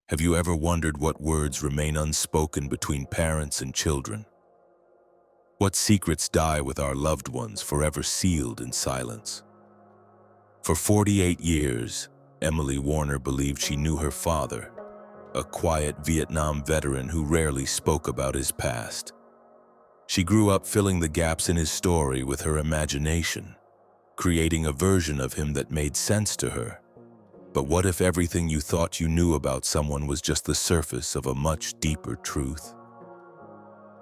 Have you ever wondered what words remain unspoken between parents and children? What secrets die with our loved ones, forever sealed in silence? For 48 years, Emily Warner believed she knew her father, a quiet Vietnam veteran who rarely spoke about his past. She grew up filling the gaps in his story with her imagination, creating a version of him that made sense to her. But what if everything you thought you knew about someone was just the surface of a much deeper truth?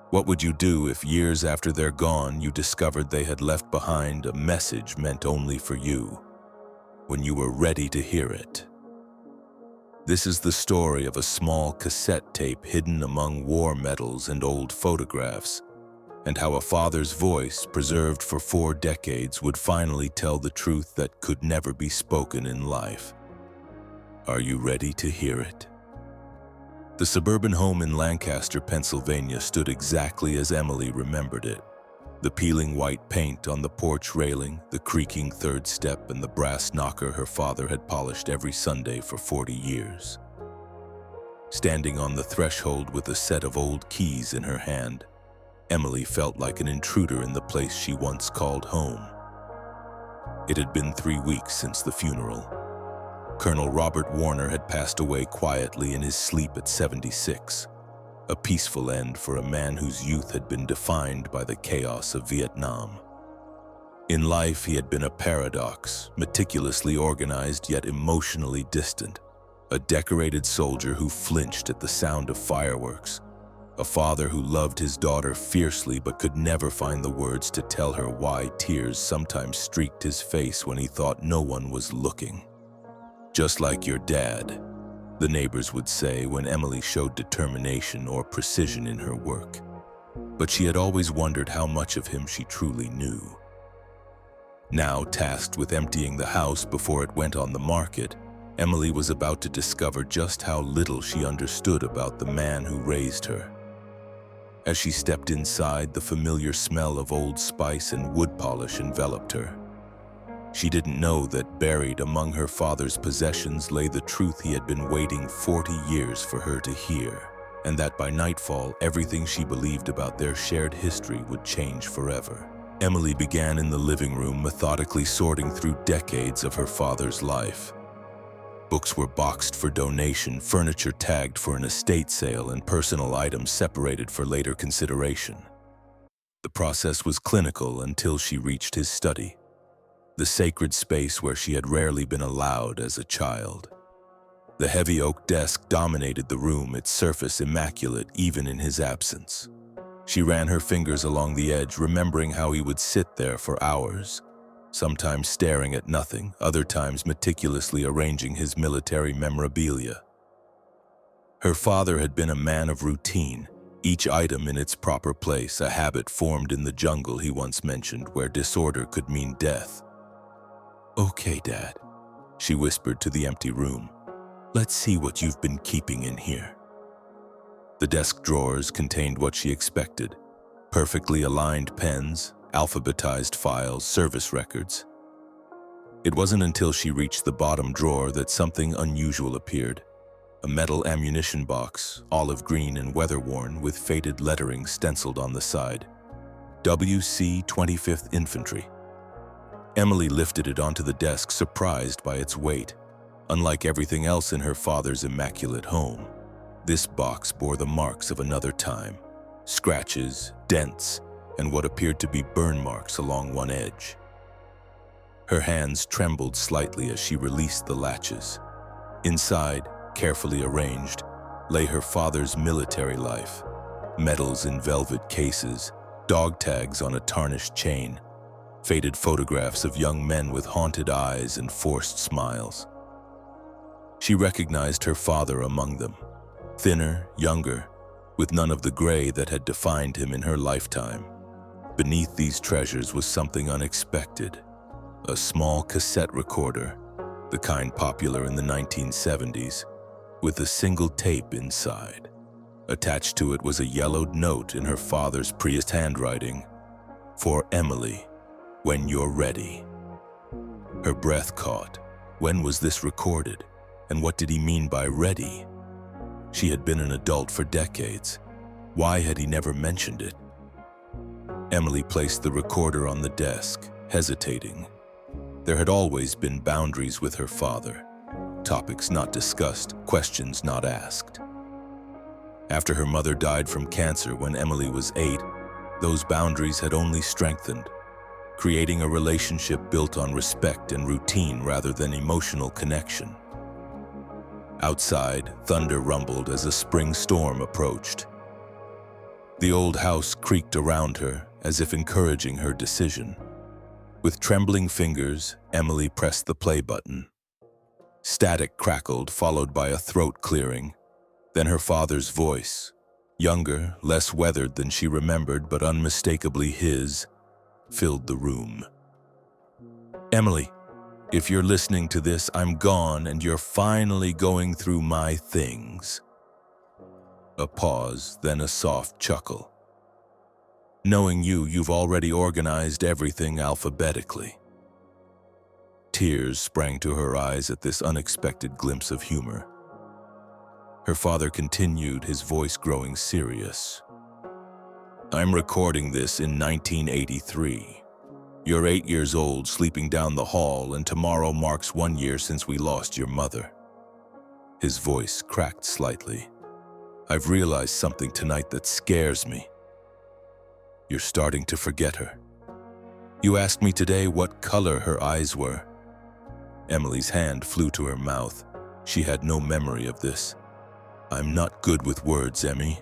What would you do if years after they're gone, you discovered they had left behind a message meant only for you, when you were ready to hear it? This is the story of a small cassette tape hidden among war medals and old photographs, and how a father's voice, preserved for 4 decades, would finally tell the truth that could never be spoken in life. Are you ready to hear it? The suburban home in Lancaster, Pennsylvania stood exactly as Emily remembered it. The peeling white paint on the porch railing, the creaking third step, and the brass knocker her father had polished every Sunday for 40 years. Standing on the threshold with a set of old keys in her hand, Emily felt like an intruder in the place she once called home. It had been 3 weeks since the funeral. Colonel Robert Warner had passed away quietly in his sleep at 76, a peaceful end for a man whose youth had been defined by the chaos of Vietnam. In life, he had been a paradox, meticulously organized yet emotionally distant, a decorated soldier who flinched at the sound of fireworks, a father who loved his daughter fiercely but could never find the words to tell her why tears sometimes streaked his face when he thought no one was looking. Just like your dad, the neighbors would say when Emily showed determination or precision in her work. But she had always wondered how much of him she truly knew. Now tasked with emptying the house before it went on the market, Emily was about to discover just how little she understood about the man who raised her. As she stepped inside, the familiar smell of Old Spice and wood polish enveloped her. She didn't know that buried among her father's possessions lay the truth he had been waiting 40 years for her to hear, and that by nightfall, everything she believed about their shared history would change forever. Emily began in the living room, methodically sorting through decades of her father's life. Books were boxed for donation, furniture tagged for an estate sale, and personal items separated for later consideration. The process was clinical until she reached his study, the sacred space where she had rarely been allowed as a child. The heavy oak desk dominated the room, its surface immaculate even in his absence. She ran her fingers along the edge, remembering how he would sit there for hours, sometimes staring at nothing, other times meticulously arranging his military memorabilia. Her father had been a man of routine, each item in its proper place, a habit formed in the jungle he once mentioned, where disorder could mean death. "Okay, Dad," she whispered to the empty room. "Let's see what you've been keeping in here." The desk drawers contained what she expected: perfectly aligned pens, alphabetized files, service records. It wasn't until she reached the bottom drawer that something unusual appeared. A metal ammunition box, olive green and weather-worn, with faded lettering stenciled on the side. WC 25th Infantry. Emily lifted it onto the desk, surprised by its weight. Unlike everything else in her father's immaculate home, this box bore the marks of another time: scratches, dents, and what appeared to be burn marks along one edge. Her hands trembled slightly as she released the latches. Inside, carefully arranged, lay her father's military life: medals in velvet cases, dog tags on a tarnished chain, faded photographs of young men with haunted eyes and forced smiles. She recognized her father among them, thinner, younger, with none of the gray that had defined him in her lifetime. Beneath these treasures was something unexpected: a small cassette recorder, the kind popular in the 1970s, with a single tape inside. Attached to it was a yellowed note in her father's priest handwriting: "For Emily, when you're ready." Her breath caught. When was this recorded? And what did he mean by ready? She had been an adult for decades. Why had he never mentioned it? Emily placed the recorder on the desk, hesitating. There had always been boundaries with her father. Topics not discussed, questions not asked. After her mother died from cancer when Emily was 8, those boundaries had only strengthened, creating a relationship built on respect and routine rather than emotional connection. Outside, thunder rumbled as a spring storm approached. The old house creaked around her, as if encouraging her decision. With trembling fingers, Emily pressed the play button. Static crackled, followed by a throat clearing. Then her father's voice, younger, less weathered than she remembered, but unmistakably his, filled the room. "Emily, if you're listening to this, I'm gone and you're finally going through my things." A pause, then a soft chuckle. "Knowing you, you've already organized everything alphabetically." Tears sprang to her eyes at this unexpected glimpse of humor. Her father continued, his voice growing serious. "I'm recording this in 1983. You're 8 years old, sleeping down the hall, and tomorrow marks 1 year since we lost your mother." His voice cracked slightly. "I've realized something tonight that scares me. You're starting to forget her. You asked me today what color her eyes were." Emily's hand flew to her mouth. She had no memory of this. "I'm not good with words, Emmy.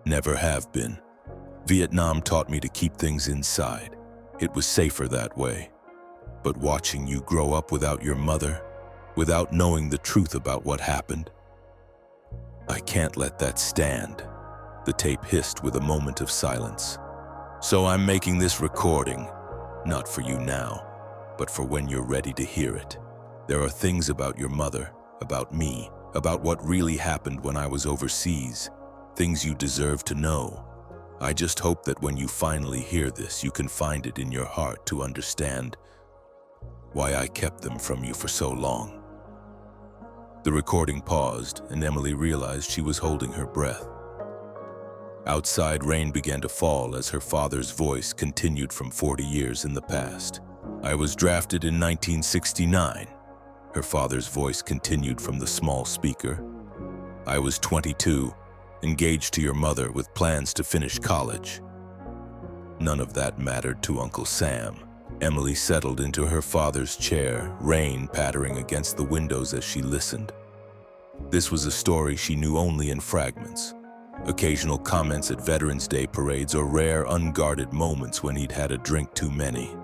Never have been. Vietnam taught me to keep things inside. It was safer that way. But watching you grow up without your mother, without knowing the truth about what happened, I can't let that stand." The tape hissed with a moment of silence. "So I'm making this recording, not for you now, but for when you're ready to hear it. There are things about your mother, about me, about what really happened when I was overseas, things you deserve to know. I just hope that when you finally hear this, you can find it in your heart to understand why I kept them from you for so long." The recording paused, and Emily realized she was holding her breath. Outside, rain began to fall as her father's voice continued from 40 years in the past. "I was drafted in 1969. Her father's voice continued from the small speaker. "I was 22, engaged to your mother with plans to finish college." None of that mattered to Uncle Sam. Emily settled into her father's chair, rain pattering against the windows as she listened. This was a story she knew only in fragments. Occasional comments at Veterans Day parades or rare unguarded moments when he'd had a drink too many.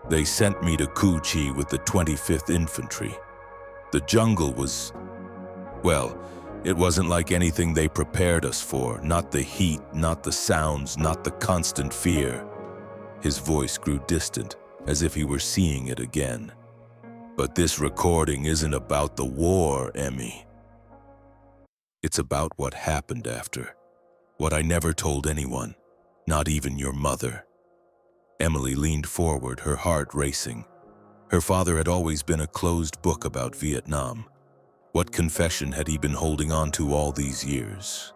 "They sent me to Cu Chi with the 25th Infantry. The jungle was, well, it wasn't like anything they prepared us for. Not the heat, not the sounds, not the constant fear." His voice grew distant, as if he were seeing it again. "But this recording isn't about the war, Emmy. It's about what happened after. What I never told anyone, not even your mother." Emily leaned forward, her heart racing. Her father had always been a closed book about Vietnam. What confession had he been holding on to all these years?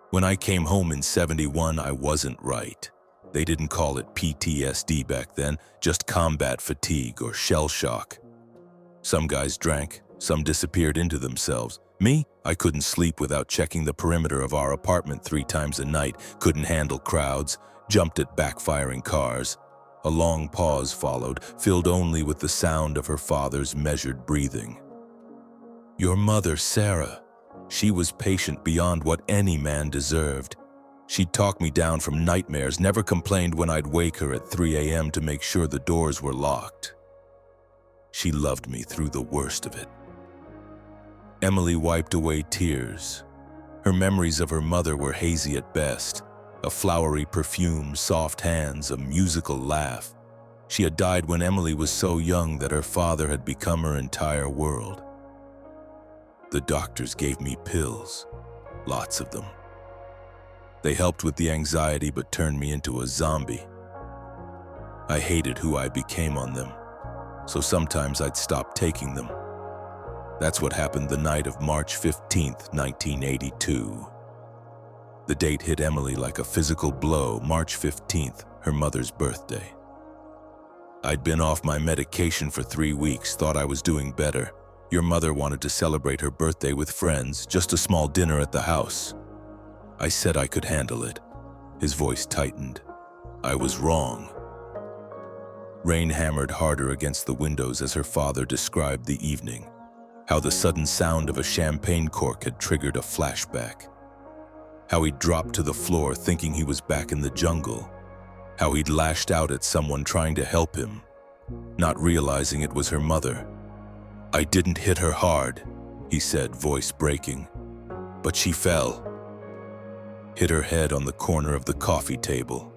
"When I came home in 71, I wasn't right. They didn't call it PTSD back then, just combat fatigue or shell shock. Some guys drank, some disappeared into themselves. Me, I couldn't sleep without checking the perimeter of our apartment 3 times a night, couldn't handle crowds, jumped at backfiring cars." A long pause followed, filled only with the sound of her father's measured breathing. "Your mother, Sarah, she was patient beyond what any man deserved. She'd talk me down from nightmares, never complained when I'd wake her at 3 a.m. to make sure the doors were locked. She loved me through the worst of it." Emily wiped away tears. Her memories of her mother were hazy at best. A flowery perfume, soft hands, a musical laugh. She had died when Emily was so young that her father had become her entire world. "The doctors gave me pills, lots of them. They helped with the anxiety but turned me into a zombie. I hated who I became on them, so sometimes I'd stop taking them. That's what happened the night of March 15th, 1982. The date hit Emily like a physical blow, March 15th, her mother's birthday. I'd been off my medication for 3 weeks, thought I was doing better. Your mother wanted to celebrate her birthday with friends, just a small dinner at the house. I said I could handle it. His voice tightened. I was wrong. Rain hammered harder against the windows as her father described the evening, how the sudden sound of a champagne cork had triggered a flashback, how he'd dropped to the floor thinking he was back in the jungle, how he'd lashed out at someone trying to help him, not realizing it was her mother. I didn't hit her hard, he said, voice breaking, but she fell. Hit her head on the corner of the coffee table.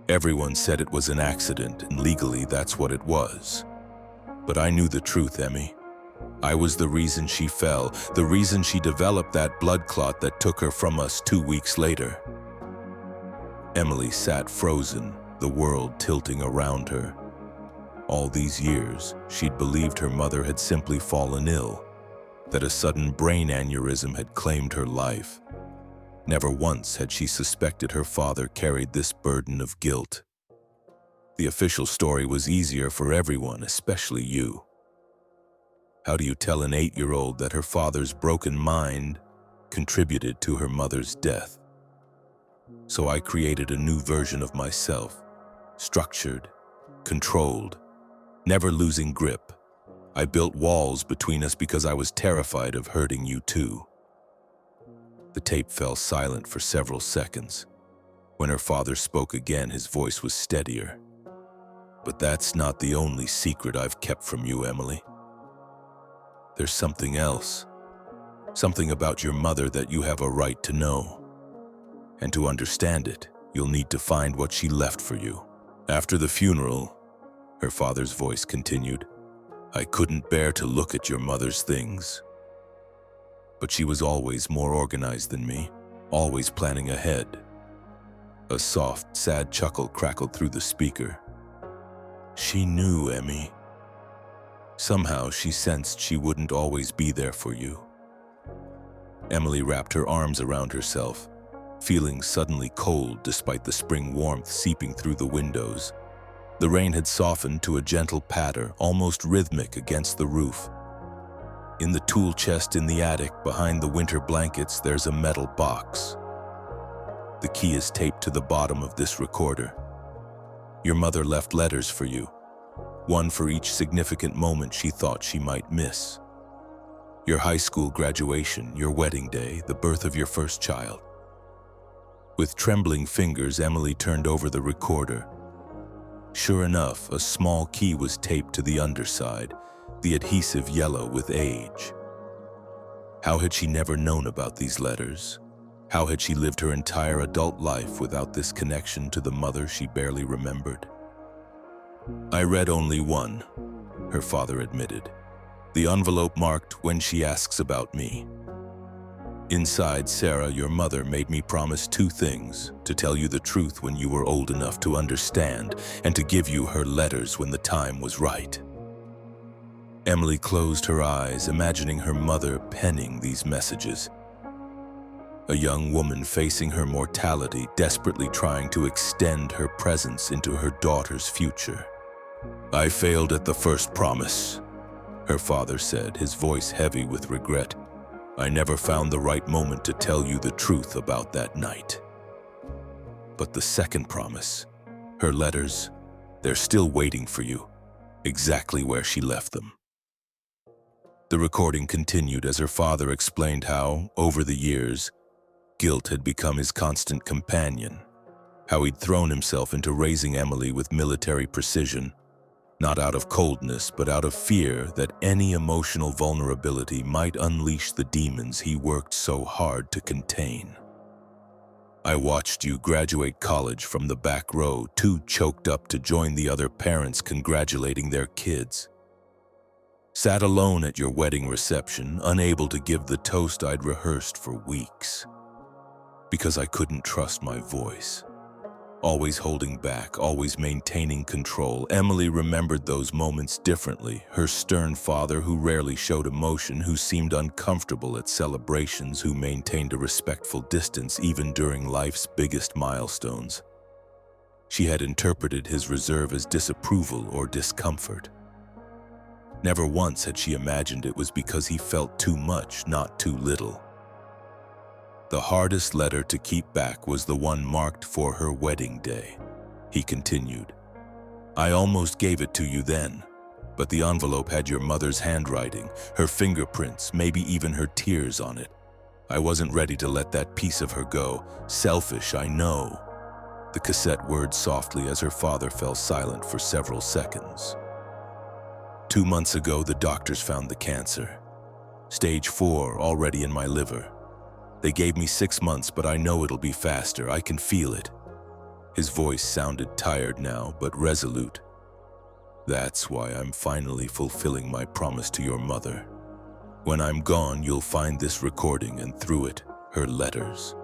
Everyone said it was an accident, and legally that's what it was. But I knew the truth, Emmy. I was the reason she fell, the reason she developed that blood clot that took her from us 2 weeks later. Emily sat frozen, the world tilting around her. All these years, she'd believed her mother had simply fallen ill, that a sudden brain aneurysm had claimed her life. Never once had she suspected her father carried this burden of guilt. The official story was easier for everyone, especially you. How do you tell an 8-year-old that her father's broken mind contributed to her mother's death? So I created a new version of myself, structured, controlled, never losing grip. I built walls between us because I was terrified of hurting you too. The tape fell silent for several seconds. When her father spoke again, his voice was steadier. But that's not the only secret I've kept from you, Emily. There's something else. Something about your mother that you have a right to know. And to understand it, you'll need to find what she left for you. After the funeral, her father's voice continued, I couldn't bear to look at your mother's things. But she was always more organized than me, always planning ahead. A soft, sad chuckle crackled through the speaker. She knew, Emmy. Somehow she sensed she wouldn't always be there for you. Emily wrapped her arms around herself, feeling suddenly cold despite the spring warmth seeping through the windows. The rain had softened to a gentle patter, almost rhythmic against the roof. In the tool chest in the attic, behind the winter blankets, there's a metal box. The key is taped to the bottom of this recorder. Your mother left letters for you, one for each significant moment she thought she might miss. Your high school graduation, your wedding day, the birth of your first child. With trembling fingers, Emily turned over the recorder. Sure enough, a small key was taped to the underside, the adhesive yellow with age. How had she never known about these letters? How had she lived her entire adult life without this connection to the mother she barely remembered? I read only one, her father admitted. The envelope marked, when she asks about me. Inside, Sarah, your mother, made me promise 2 things: to tell you the truth when you were old enough to understand, and to give you her letters when the time was right. Emily closed her eyes, imagining her mother penning these messages. A young woman facing her mortality, desperately trying to extend her presence into her daughter's future. I failed at the first promise, her father said, his voice heavy with regret. I never found the right moment to tell you the truth about that night. But the second promise, her letters, they're still waiting for you, exactly where she left them. The recording continued as her father explained how, over the years, guilt had become his constant companion, how he'd thrown himself into raising Emily with military precision, not out of coldness, but out of fear that any emotional vulnerability might unleash the demons he worked so hard to contain. I watched you graduate college from the back row, too choked up to join the other parents congratulating their kids. Sat alone at your wedding reception, unable to give the toast I'd rehearsed for weeks. Because I couldn't trust my voice. Always holding back, always maintaining control. Emily remembered those moments differently. Her stern father, who rarely showed emotion, who seemed uncomfortable at celebrations, who maintained a respectful distance even during life's biggest milestones. She had interpreted his reserve as disapproval or discomfort. Never once had she imagined it was because he felt too much, not too little. The hardest letter to keep back was the one marked for her wedding day. He continued, "I almost gave it to you then, but the envelope had your mother's handwriting, her fingerprints, maybe even her tears on it. I wasn't ready to let that piece of her go. Selfish, I know." The cassette whirred softly as her father fell silent for several seconds. 2 months ago, the doctors found the cancer. Stage 4, already in my liver. They gave me 6 months, but I know it'll be faster. I can feel it. His voice sounded tired now, but resolute. "That's why I'm finally fulfilling my promise to your mother. When I'm gone, you'll find this recording, and through it, her letters.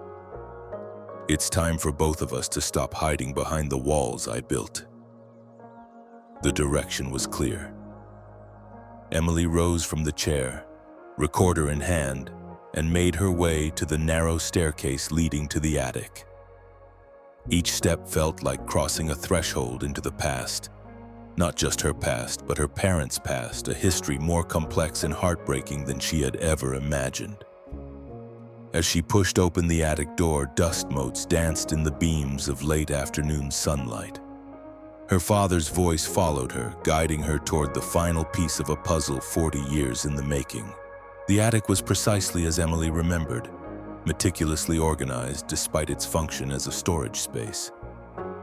It's time for both of us to stop hiding behind the walls I built." The direction was clear. Emily rose from the chair, recorder in hand, and made her way to the narrow staircase leading to the attic. Each step felt like crossing a threshold into the past. Not just her past, but her parents' past, a history more complex and heartbreaking than she had ever imagined. As she pushed open the attic door, dust motes danced in the beams of late afternoon sunlight. Her father's voice followed her, guiding her toward the final piece of a puzzle 40 years in the making. The attic was precisely as Emily remembered, meticulously organized despite its function as a storage space.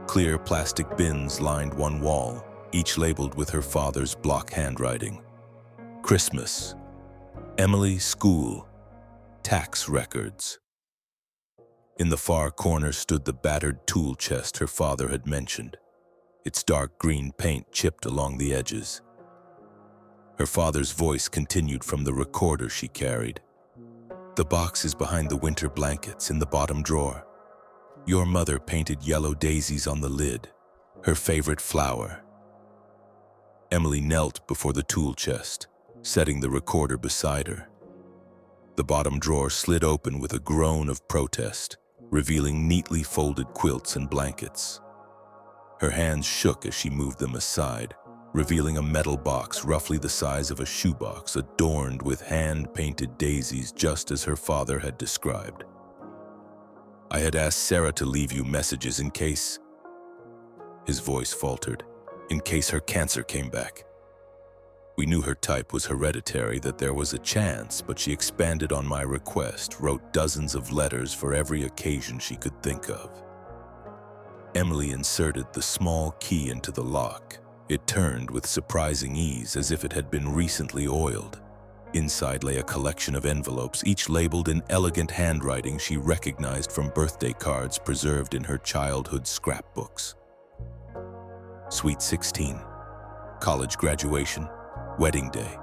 Clear plastic bins lined one wall, each labeled with her father's block handwriting. Christmas, Emily, school, tax records. In the far corner stood the battered tool chest her father had mentioned, its dark green paint chipped along the edges. Her father's voice continued from the recorder she carried. "The box is behind the winter blankets in the bottom drawer. Your mother painted yellow daisies on the lid, her favorite flower." Emily knelt before the tool chest, setting the recorder beside her. The bottom drawer slid open with a groan of protest, revealing neatly folded quilts and blankets. Her hands shook as she moved them aside, revealing a metal box roughly the size of a shoebox adorned with hand-painted daisies just as her father had described. "I had asked Sarah to leave you messages in case..." His voice faltered. "In case her cancer came back. We knew her type was hereditary, that there was a chance, but she expanded on my request, wrote dozens of letters for every occasion she could think of." Emily inserted the small key into the lock. It turned with surprising ease, as if it had been recently oiled. Inside lay a collection of envelopes, each labeled in elegant handwriting she recognized from birthday cards preserved in her childhood scrapbooks. Sweet 16, college graduation, wedding day,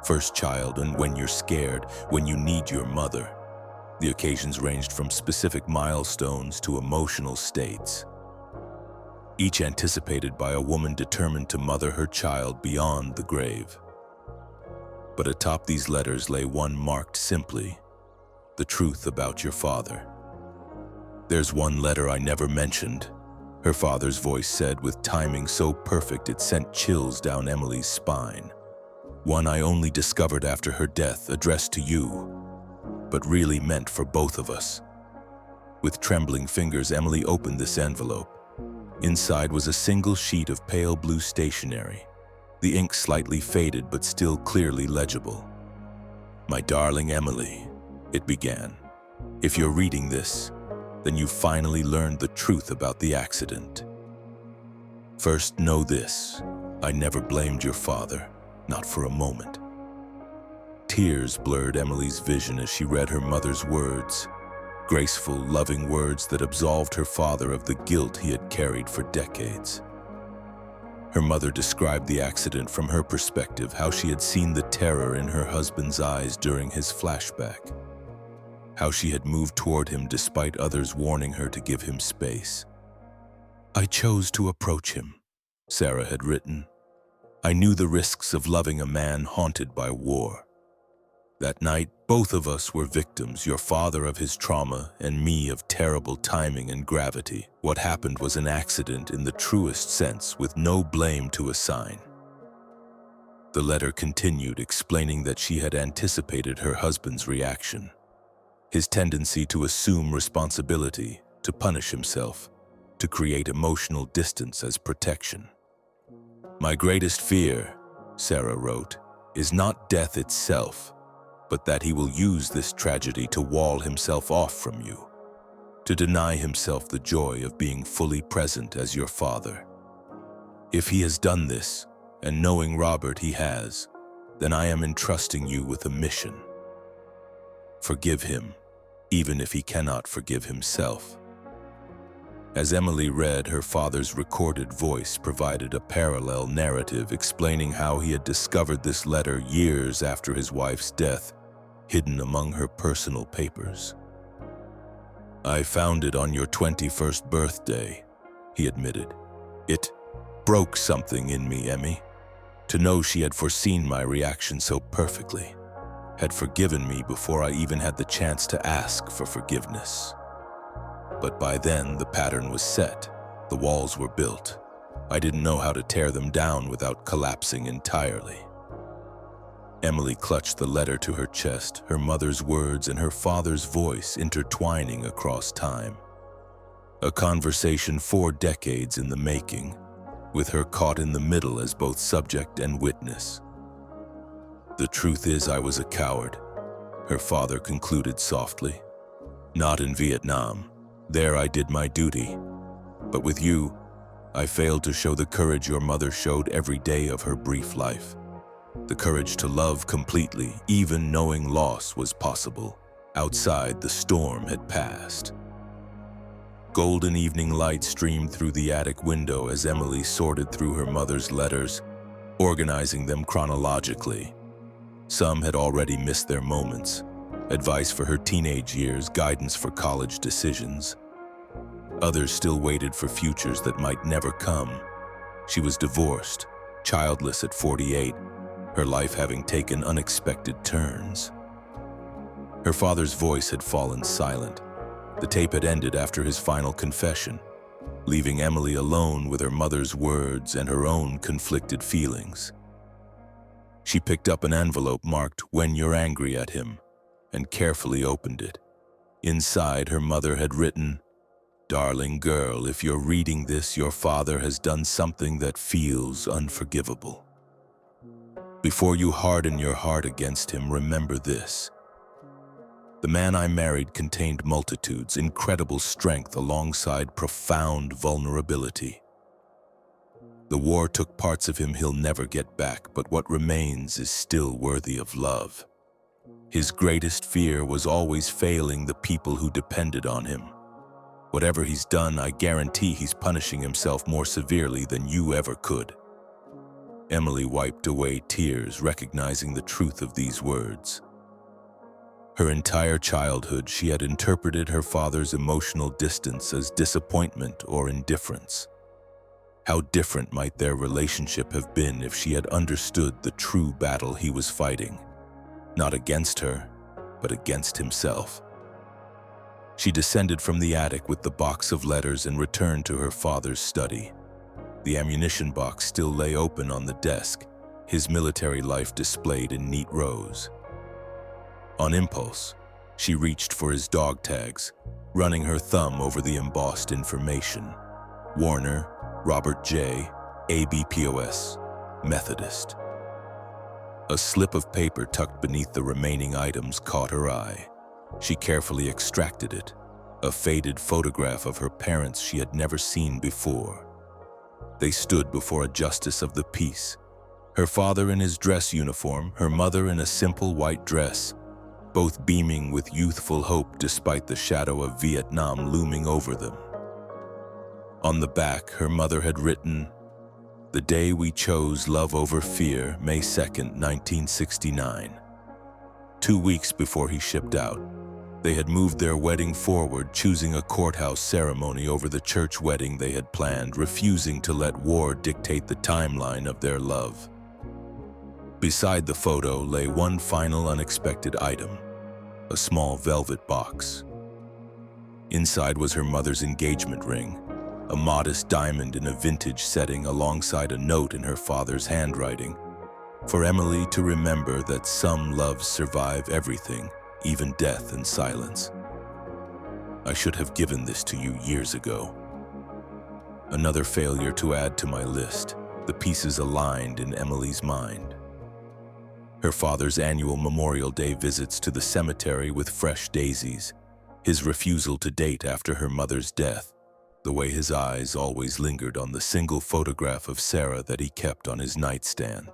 first child, and when you're scared, when you need your mother. The occasions ranged from specific milestones to emotional states, each anticipated by a woman determined to mother her child beyond the grave. But atop these letters lay one marked simply, "The truth about your father." "There's one letter I never mentioned," her father's voice said with timing so perfect it sent chills down Emily's spine. "One I only discovered after her death, addressed to you, but really meant for both of us." With trembling fingers, Emily opened this envelope. Inside was a single sheet of pale blue stationery, the ink slightly faded but still clearly legible. "My darling Emily," it began, "if you're reading this, then you finally learned the truth about the accident. First, know this: I never blamed your father, not for a moment." Tears blurred Emily's vision as she read her mother's words, graceful, loving words that absolved her father of the guilt he had carried for decades. Her mother described the accident from her perspective, how she had seen the terror in her husband's eyes during his flashback, how she had moved toward him despite others warning her to give him space. I chose to approach him, Sarah had written. I knew the risks of loving a man haunted by war. That night, both of us were victims, your father of his trauma and me of terrible timing and gravity. What happened was an accident in the truest sense, with no blame to assign. The letter continued, explaining that she had anticipated her husband's reaction, his tendency to assume responsibility, to punish himself, to create emotional distance as protection. My greatest fear, Sarah wrote, is not death itself, but that he will use this tragedy to wall himself off from you, to deny himself the joy of being fully present as your father. If he has done this, and knowing Robert he has, then I am entrusting you with a mission. Forgive him, even if he cannot forgive himself. As Emily read, her father's recorded voice provided a parallel narrative explaining how he had discovered this letter years after his wife's death, hidden among her personal papers. I found it on your 21st birthday, he admitted. It broke something in me, Emmy. To know she had foreseen my reaction so perfectly, had forgiven me before I even had the chance to ask for forgiveness. But by then, the pattern was set. The walls were built. I didn't know how to tear them down without collapsing entirely. Emily clutched the letter to her chest, her mother's words and her father's voice intertwining across time. A conversation 4 decades in the making, with her caught in the middle as both subject and witness. The truth is, I was a coward, her father concluded softly. Not in Vietnam. There I did my duty. But with you, I failed to show the courage your mother showed every day of her brief life. The courage to love completely, even knowing loss was possible. Outside, the storm had passed. Golden evening light streamed through the attic window as Emily sorted through her mother's letters, organizing them chronologically. Some had already missed their moments. Advice for her teenage years, guidance for college decisions. Others still waited for futures that might never come. She was divorced, childless at 48, her life having taken unexpected turns. Her father's voice had fallen silent. The tape had ended after his final confession, leaving Emily alone with her mother's words and her own conflicted feelings. She picked up an envelope marked, "When you're angry at him," and carefully opened it. Inside, her mother had written, "Darling girl, if you're reading this, your father has done something that feels unforgivable. Before you harden your heart against him, remember this. The man I married contained multitudes, incredible strength alongside profound vulnerability. The war took parts of him he'll never get back, but what remains is still worthy of love. His greatest fear was always failing the people who depended on him. Whatever he's done, I guarantee he's punishing himself more severely than you ever could." Emily wiped away tears, recognizing the truth of these words. Her entire childhood, she had interpreted her father's emotional distance as disappointment or indifference. How different might their relationship have been if she had understood the true battle he was fighting, not against her, but against himself. She descended from the attic with the box of letters and returned to her father's study. The ammunition box still lay open on the desk, his military life displayed in neat rows. On impulse, she reached for his dog tags, running her thumb over the embossed information. Warner, Robert J., ABPOS, Methodist. A slip of paper tucked beneath the remaining items caught her eye. She carefully extracted it, a faded photograph of her parents she had never seen before. They stood before a justice of the peace, her father in his dress uniform, her mother in a simple white dress, both beaming with youthful hope despite the shadow of Vietnam looming over them. On the back, her mother had written, "The day we chose love over fear, May 2nd, 1969. 2 weeks before he shipped out. They had moved their wedding forward, choosing a courthouse ceremony over the church wedding they had planned, refusing to let war dictate the timeline of their love. Beside the photo lay one final unexpected item, a small velvet box. Inside was her mother's engagement ring, a modest diamond in a vintage setting alongside a note in her father's handwriting, for Emily to remember that some loves survive everything, even death and silence. I should have given this to you years ago. Another failure to add to my list, the pieces aligned in Emily's mind. Her father's annual Memorial Day visits to the cemetery with fresh daisies, his refusal to date after her mother's death, the way his eyes always lingered on the single photograph of Sarah that he kept on his nightstand.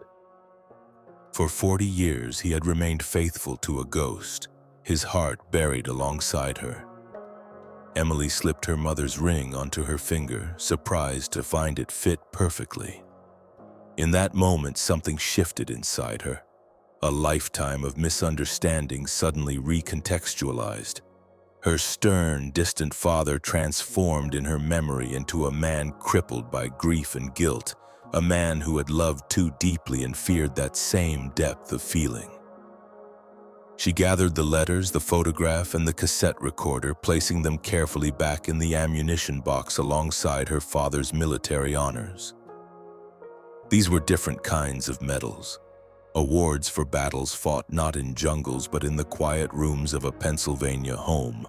For 40 years, he had remained faithful to a ghost, his heart buried alongside her. Emily slipped her mother's ring onto her finger, surprised to find it fit perfectly. In that moment, something shifted inside her. A lifetime of misunderstanding suddenly recontextualized. Her stern, distant father transformed in her memory into a man crippled by grief and guilt, a man who had loved too deeply and feared that same depth of feeling. She gathered the letters, the photograph, and the cassette recorder, placing them carefully back in the ammunition box alongside her father's military honors. These were different kinds of medals, awards for battles fought not in jungles but in the quiet rooms of a Pennsylvania home,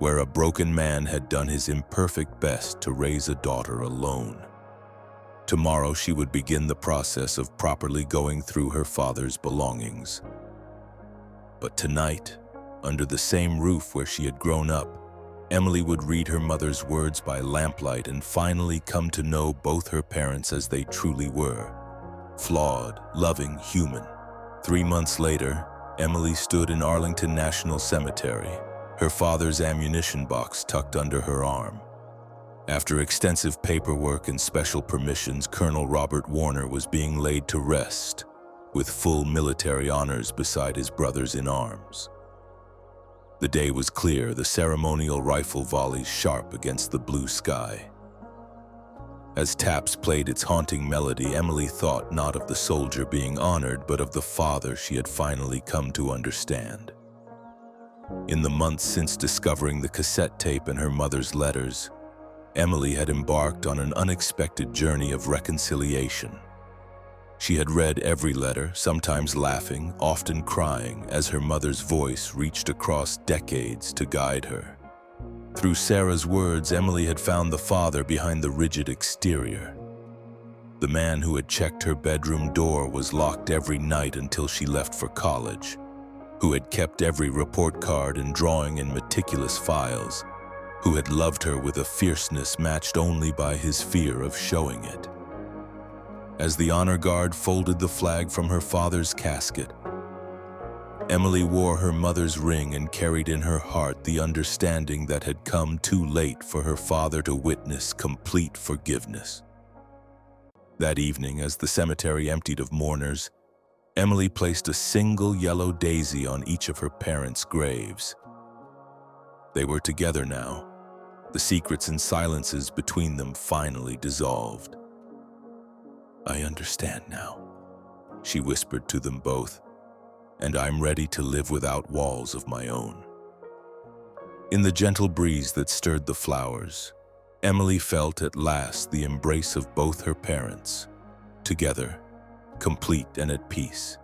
where a broken man had done his imperfect best to raise a daughter alone. Tomorrow she would begin the process of properly going through her father's belongings. But tonight, under the same roof where she had grown up, Emily would read her mother's words by lamplight and finally come to know both her parents as they truly were. Flawed, loving, human. 3 months later, Emily stood in Arlington National Cemetery, her father's ammunition box tucked under her arm. After extensive paperwork and special permissions, Colonel Robert Warner was being laid to rest, with full military honors beside his brothers in arms. The day was clear, the ceremonial rifle volleys sharp against the blue sky. As taps played its haunting melody, Emily thought not of the soldier being honored, but of the father she had finally come to understand. In the months since discovering the cassette tape and her mother's letters, Emily had embarked on an unexpected journey of reconciliation. She had read every letter, sometimes laughing, often crying, as her mother's voice reached across decades to guide her. Through Sarah's words, Emily had found the father behind the rigid exterior. The man who had checked her bedroom door was locked every night until she left for college, who had kept every report card and drawing in meticulous files, who had loved her with a fierceness matched only by his fear of showing it. As the honor guard folded the flag from her father's casket, Emily wore her mother's ring and carried in her heart the understanding that had come too late for her father to witness complete forgiveness. That evening, as the cemetery emptied of mourners, Emily placed a single yellow daisy on each of her parents' graves. They were together now. The secrets and silences between them finally dissolved. "I understand now," she whispered to them both, "and I'm ready to live without walls of my own." In the gentle breeze that stirred the flowers, Emily felt at last the embrace of both her parents, together, complete and at peace.